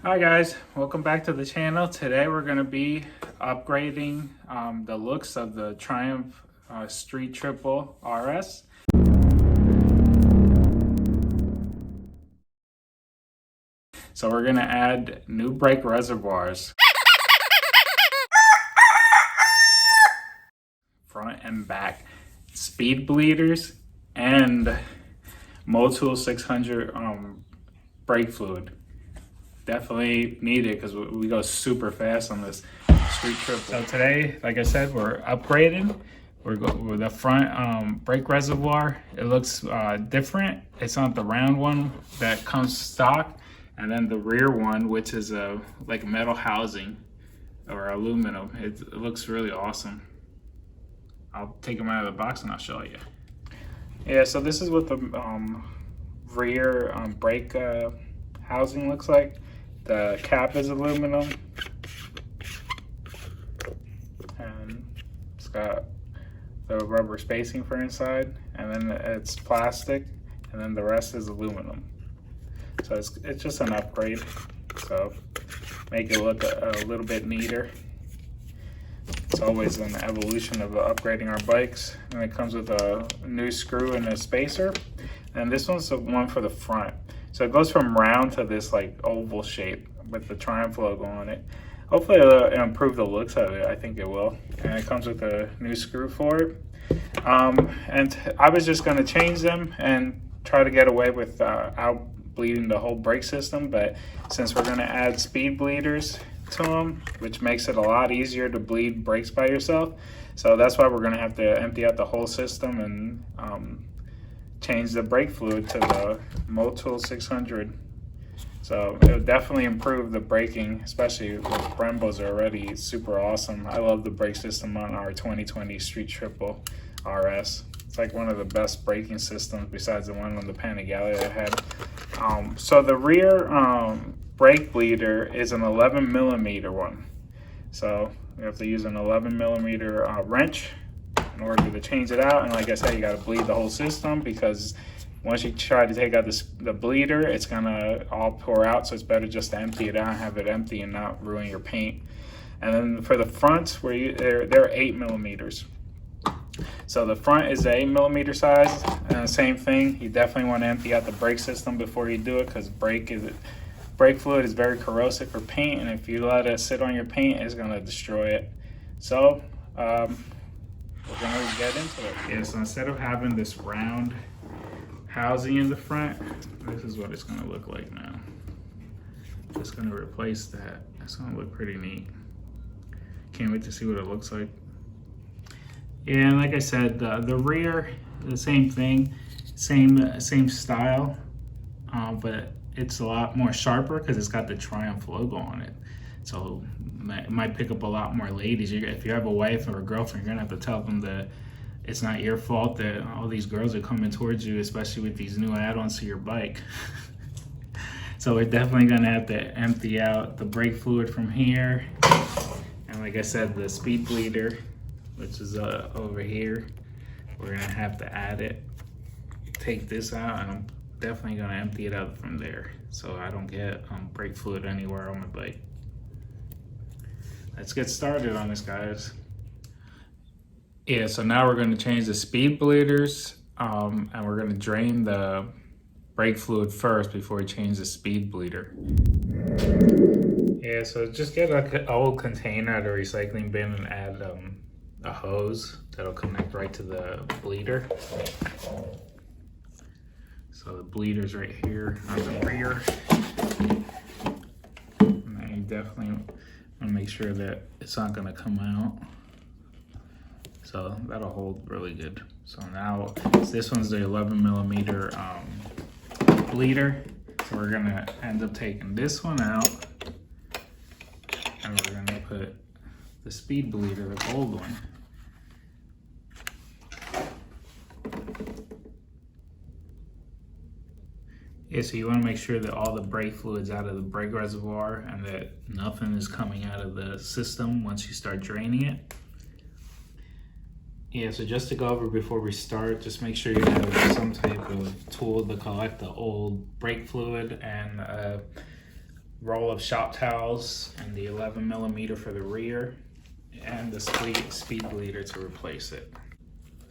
Hi guys, welcome back to the channel. Today we're going to be upgrading the looks of the Triumph Street Triple RS. So we're going to add new brake reservoirs, front and back, speed bleeders, and Motul 600 brake fluid. Definitely needed because we go super fast on this street triple. So today, like I said, we're upgrading. We're going with the front brake reservoir. It looks different. It's not the round one that comes stock, and then the rear one, which is a like metal housing or aluminum. It looks really awesome. I'll take them out of the box and I'll show you. Yeah, so this is what the rear brake housing looks like. The cap is aluminum, and it's got the rubber spacing for inside, and then it's plastic, and then the rest is aluminum. So it's just an upgrade, so make it look a little bit neater. It's always an evolution of upgrading our bikes, and it comes with a new screw and a spacer, and this one's the one for the front. So it goes from round to this like oval shape with the Triumph logo on it. Hopefully it'll improve the looks of it. I think it will. And it comes with a new screw for it. And I was just going to change them and try to get away with out bleeding the whole brake system. But since we're going to add speed bleeders to them, which makes it a lot easier to bleed brakes by yourself. So that's why we're going to have to empty out the whole system and change the brake fluid to the Motul 600. So it'll definitely improve the braking, especially with Brembos are already super awesome. I love the brake system on our 2020 Street Triple RS. It's like one of the best braking systems besides the one on the Panigale I had. So the rear brake bleeder is an 11 millimeter one. So you have to use an 11 millimeter wrench in order to change it out. And like I said, you got to bleed the whole system because once you try to take out the bleeder, it's gonna all pour out. So it's better just to empty it out and have it empty and not ruin your paint. And then for the front, where they're 8 millimeters. So the front is the 8 millimeter size, and same thing. You definitely want to empty out the brake system before you do it because brake fluid is very corrosive for paint, and if you let it sit on your paint, it's gonna destroy it. So we're gonna get into it. Yeah. So instead of having this round housing in the front, this is what it's going to look like now. Just going to replace that. It's going to look pretty neat. Can't wait to see what it looks like. Yeah, and like I said, the rear, the same thing, same style, but it's a lot more sharper because it's got the Triumph logo on it. So it might pick up a lot more ladies. If you have a wife or a girlfriend, you're gonna have to tell them that it's not your fault that all these girls are coming towards you, especially with these new add-ons to your bike. So we're definitely gonna have to empty out the brake fluid from here. And like I said, the speed bleeder, which is over here, we're gonna have to add it. Take this out, and I'm definitely gonna empty it out from there so I don't get brake fluid anywhere on my bike. Let's get started on this, guys. Yeah, so now we're going to change the speed bleeders, and we're going to drain the brake fluid first before we change the speed bleeder. Yeah, so just get an old container at a recycling bin and add a hose that'll connect right to the bleeder. So the bleeder's right here on the rear. And then you definitely want to make sure that it's not going to come out. So that'll hold really good. So now this one's the 11 millimeter bleeder. So we're gonna end up taking this one out, and we're gonna put the speed bleeder, the gold one. Yeah, so you want to make sure that all the brake fluid's out of the brake reservoir and that nothing is coming out of the system once you start draining it. Yeah, so just to go over before we start, just make sure you have some type of tool to collect the old brake fluid and roll of shop towels and the 11mm for the rear, and the speed bleeder to replace it.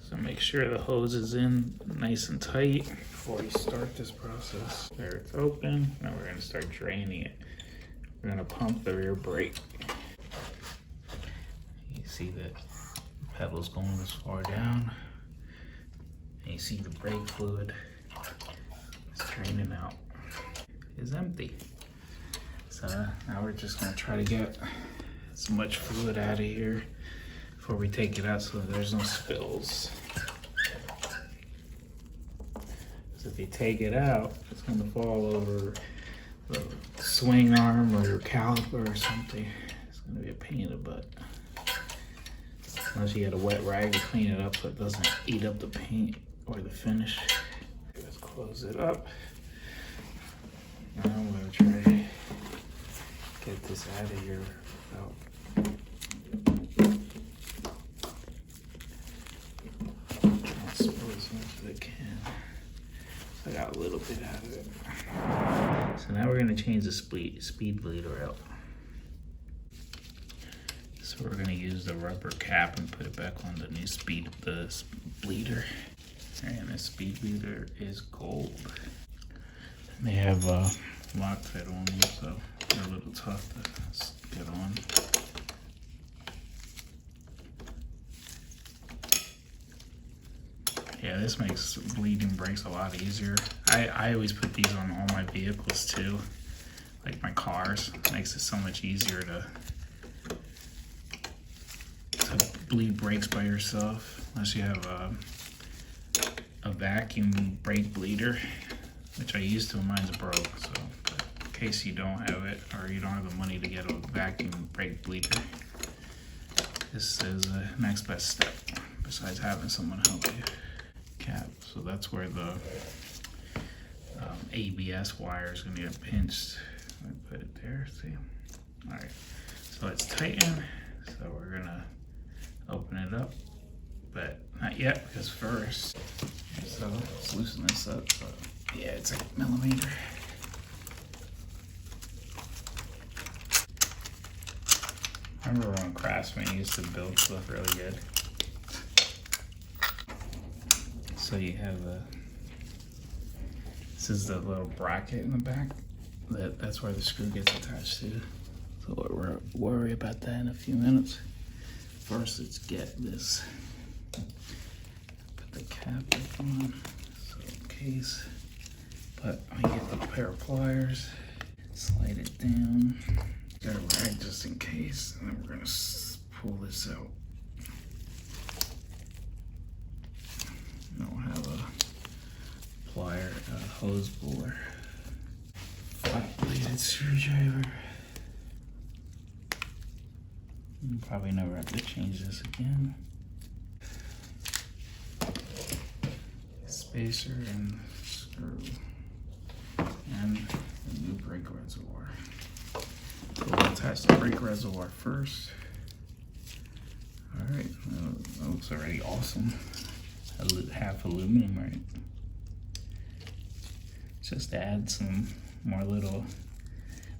So make sure the hose is in nice and tight before you start this process. There, it's open. Now we're gonna start draining it. We're gonna pump the rear brake. You see the pedals going this far down. And you see the brake fluid is draining out. It's empty. So now we're just gonna try to get as much fluid out of here before we take it out so there's no spills. So if you take it out, it's gonna fall over the swing arm or your caliper or something. It's gonna be a pain in the butt. Unless you get a wet rag to clean it up so it doesn't eat up the paint or the finish. Let's close it up. Now I'm gonna try to get this out of here without as much as I can. So I got a little bit out of it. So now we're gonna change the speed bleeder out. So we're gonna use the rubber cap and put it back on the new bleeder. And the speed bleeder is gold. They have a lock fit on them, so they're a little tough to get on. Yeah, this makes bleeding brakes a lot easier. I always put these on all my vehicles too, like my cars. It makes it so much easier to bleed brakes by yourself, unless you have a vacuum brake bleeder, which I used to when mine's broke. So in case you don't have it or you don't have the money to get a vacuum brake bleeder, this is the next best step besides having someone help you. Cap, so that's where the ABS wire is going to get pinched. Let me put it there, see. All right, so it's tightened, so we're gonna open it up, but not yet, because first, so let's loosen this up. So, yeah, it's 8mm. I remember when Craftsman used to build stuff really good. So you have this is the little bracket in the back. That's where the screw gets attached to. So we'll worry about that in a few minutes. First, let's get this. Put the cap back on, so in case. But I get the pair of pliers, slide it down. Got a rag just in case, and then we're gonna pull this out. Don't have a plier, a hose puller, flat bladed screwdriver. You probably never have to change this again. Spacer and screw, and the new brake reservoir. So we'll attach the brake reservoir first. All right, that looks already awesome. Half aluminum, right? Just to add some more little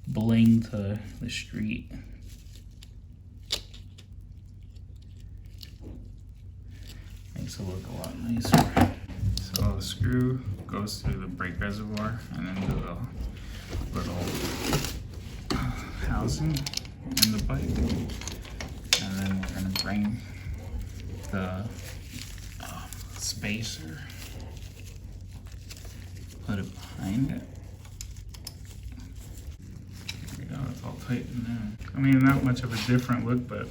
bling to the street. Makes it look a lot nicer. So the screw goes through the brake reservoir and then to the little housing in the bike. And then we're gonna bring the spacer, put it behind it. There we go, it's all tightened now. I mean, not much of a different look, but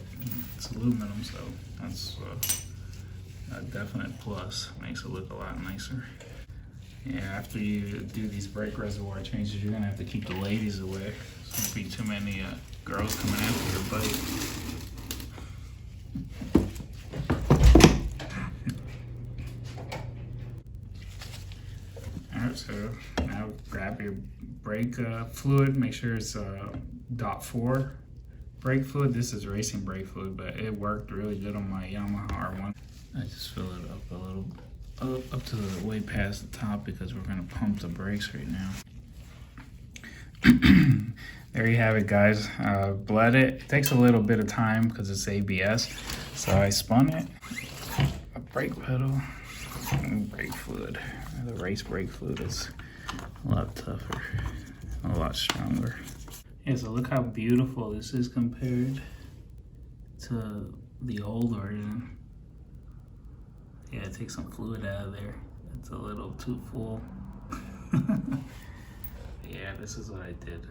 it's aluminum, so that's a definite plus. Makes it look a lot nicer. Yeah, after you do these brake reservoir changes, you're gonna have to keep the ladies away. There's gonna be too many girls coming after your bike. Alright, so now grab your brake fluid, make sure it's .4 brake fluid. This is racing brake fluid, but it worked really good on my Yamaha R1. I just fill it up a little, up to the way past the top because we're gonna pump the brakes right now. There you have it, guys. Bled it. It takes a little bit of time because it's ABS. So I spun it. A brake pedal and brake fluid. The race brake fluid is a lot tougher, a lot stronger. Yeah, so look how beautiful this is compared to the old version. Yeah, it takes some fluid out of there. It's a little too full. Yeah, this is what I did.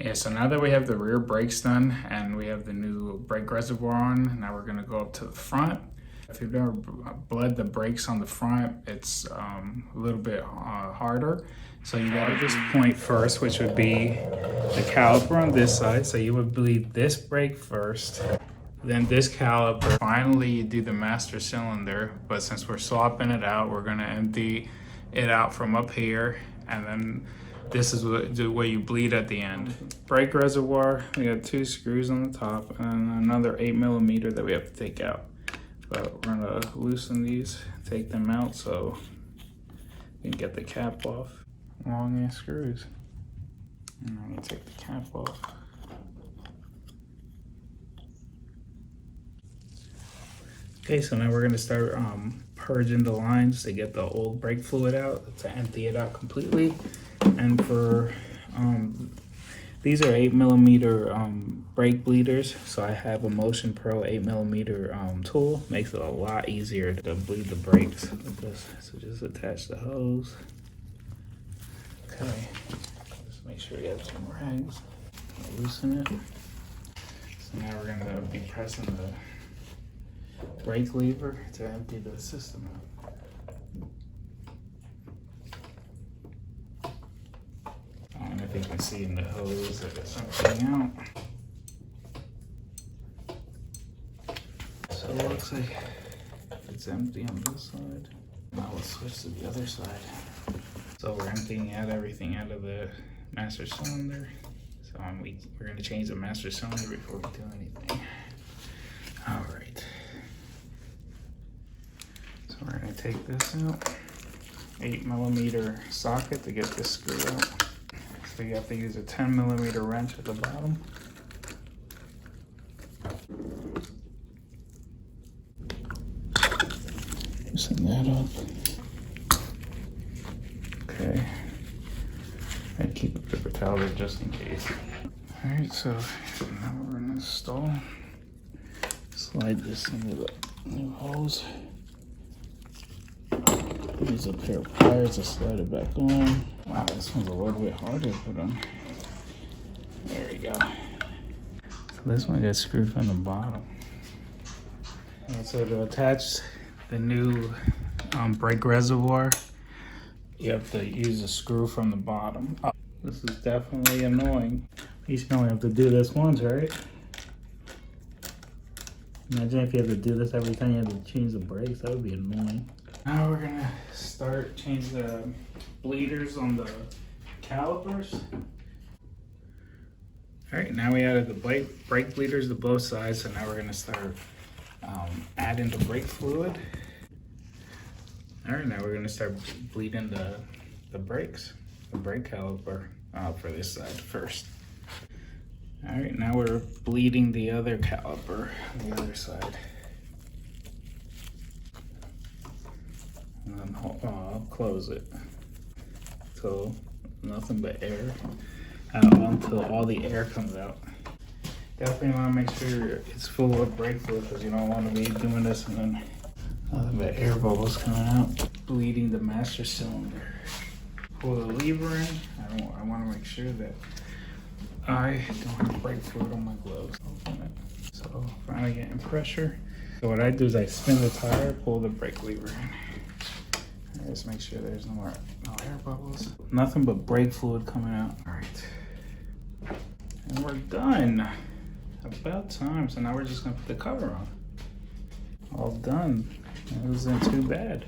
Yeah, so now that we have the rear brakes done and we have the new brake reservoir on, now we're gonna go up to the front. If you've never bled the brakes on the front, it's a little bit harder. So you got at this point first, which would be the caliper on this side. So you would bleed this brake first, then this caliper. Finally, you do the master cylinder, but since we're swapping it out, we're gonna empty it out from up here, and then this is the way you bleed at the end. Brake reservoir, we got 2 screws on the top and another 8mm that we have to take out. But we're gonna loosen these, take them out so we can get the cap off. Long ass screws. And I'm gonna take the cap off. Okay, so now we're gonna start purging the lines to get the old brake fluid out, to empty it out completely. And for these are 8mm brake bleeders, so I have a Motion Pro 8mm tool. Makes it a lot easier to bleed the brakes with this. So just attach the hose. Okay, just make sure you have some rags. Loosen it. So now we're gonna be pressing the brake lever to empty the system out. If you can see in the hose that it's emptying out. So it looks like it's empty on this side. Now let's switch to the other side. So we're emptying out everything out of the master cylinder. So we're going to change the master cylinder before we do anything. All right. So we're going to take this out. 8mm socket to get this screw out. So you have to use a 10mm wrench at the bottom. Loosen that up. Okay. And keep a paper towel there just in case. Alright, so now we're gonna install. Slide this into the new hose. Use a pair of pliers to slide it back on. Wow, this one's a little bit harder to put on. There we go. So this one gets screwed from the bottom. And so to attach the new brake reservoir, you have to use a screw from the bottom. Oh, this is definitely annoying. You should only have to do this once, right? Imagine if you had to do this every time you had to change the brakes. That would be annoying. Now we're gonna start changing the bleeders on the calipers. All right, now we added the brake bleeders to both sides, so now we're gonna start adding the brake fluid. All right, now we're gonna start bleeding the brakes, the brake caliper for this side first. All right, now we're bleeding the other caliper on the other side. And then I'll close it till nothing but air, until all the air comes out. Definitely want to make sure it's full of brake fluid because you don't want to be doing this and then nothing but air bubbles coming out. Bleeding the master cylinder. Pull the lever in. I want to make sure that I don't have brake fluid on my gloves. Open it. So finally getting pressure. So what I do is I spin the tire, pull the brake lever in. Just make sure there's no air bubbles. Nothing but brake fluid coming out. All right. And we're done. About time. So now we're just gonna put the cover on. All done. It wasn't too bad.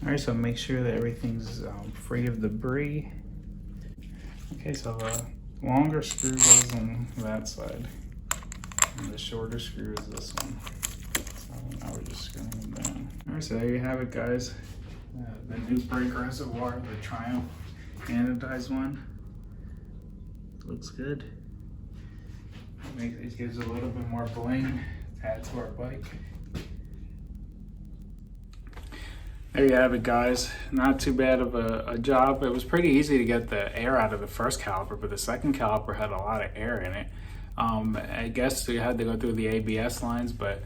All right, so make sure that everything's free of debris. Okay, so the longer screw goes on that side. And the shorter screw is this one. So now we're just screwing them down. All right, so there you have it, guys. The new brake reservoir, the Triumph anodized one. Looks good. It gives a little bit more bling to add to our bike. There you have it, guys. Not too bad of a job. It was pretty easy to get the air out of the first caliper, but the second caliper had a lot of air in it. I guess we had to go through the ABS lines, but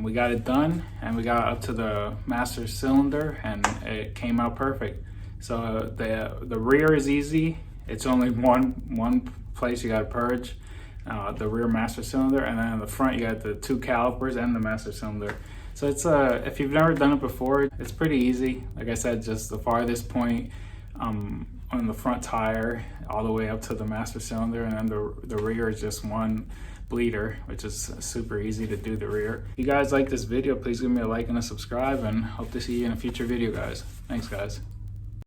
we got it done, and we got up to the master cylinder, and it came out perfect. So the rear is easy. It's only one place you got to purge, the rear master cylinder, and then in the front you got the two calipers and the master cylinder. So it's if you've never done it before, it's pretty easy. Like I said, just the farthest point on the front tire all the way up to the master cylinder, and then the rear is just one bleeder, which is super easy to do the rear. If you guys like this video, please give me a like and a subscribe, and hope to see you in a future video, guys. Thanks, guys.